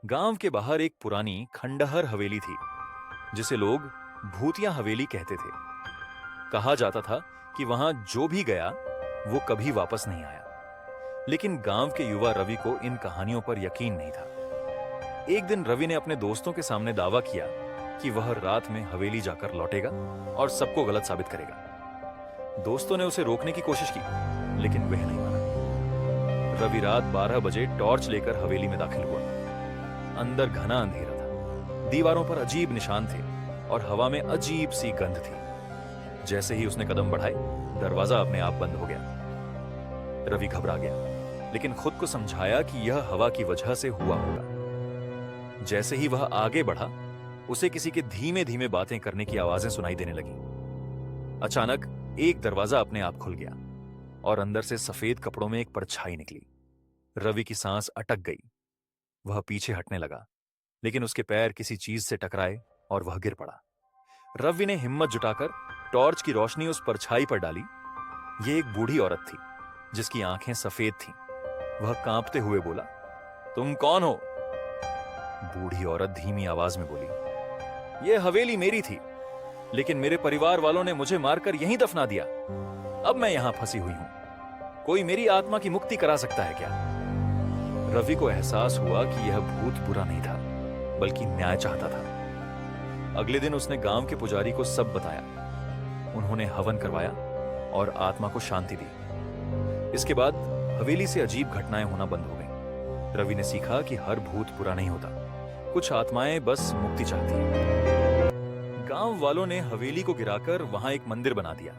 गांव के बाहर एक पुरानी खंडहर हवेली थी जिसे लोग भूतिया हवेली कहते थे। कहा जाता था कि वहां जो भी गया वो कभी वापस नहीं आया। लेकिन गांव के युवा रवि को इन कहानियों पर यकीन नहीं था। एक दिन रवि ने अपने दोस्तों के सामने दावा किया कि वह रात में हवेली जाकर लौटेगा और सबको गलत साबित करेगा। दोस्तों ने उसे रोकने की कोशिश की लेकिन वह नहीं माना। रवि रात 12 बजे टॉर्च लेकर हवेली में दाखिल हुआ। अंदर घना अंधेरा था, दीवारों पर अजीब निशान थे और हवा में अजीब सी गंध थी। जैसे ही उसने कदम बढ़ाए, दरवाजा अपने आप बंद हो गया। रवि घबरा गया, लेकिन खुद को समझाया कि यह हवा की वजह से हुआ होगा। जैसे ही वह आगे बढ़ा, उसे किसी के धीमे धीमे बातें करने की आवाजें सुनाई देने लगी। अचानक एक दरवाजा अपने आप खुल गया और अंदर से सफेद कपड़ों में एक परछाई निकली। रवि की सांस अटक गई। वह पीछे हटने लगा, लेकिन उसके पैर किसी चीज से टकराए और वह गिर पड़ा। रवि ने हिम्मत जुटाकर टॉर्च की रोशनी उस परछाई पर डाली। यह एक बूढ़ी औरत थी जिसकी आंखें सफेद थीं। वह कांपते हुए बोला, तुम कौन हो? बूढ़ी औरत धीमी आवाज में बोली, यह हवेली मेरी थी, लेकिन मेरे परिवार वालों ने मुझे मारकर यहीं दफना दिया। अब मैं यहां फंसी हुई हूं। कोई मेरी आत्मा की मुक्ति करा सकता है क्या? रवि को एहसास हुआ कि यह भूत बुरा नहीं था, बल्कि न्याय चाहता था। अगले दिन उसने गांव के पुजारी को सब बताया। उन्होंने हवन करवाया और आत्मा को शांति दी। इसके बाद हवेली से अजीब घटनाएं होना बंद हो गईं। रवि ने सीखा कि हर भूत बुरा नहीं होता, कुछ आत्माएं बस मुक्ति चाहती हैं। गांव वालों ने हवेली को गिराकर वहां एक मंदिर बना दिया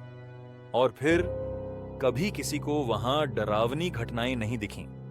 और फिर कभी किसी को वहां डरावनी घटनाएं नहीं दिखीं।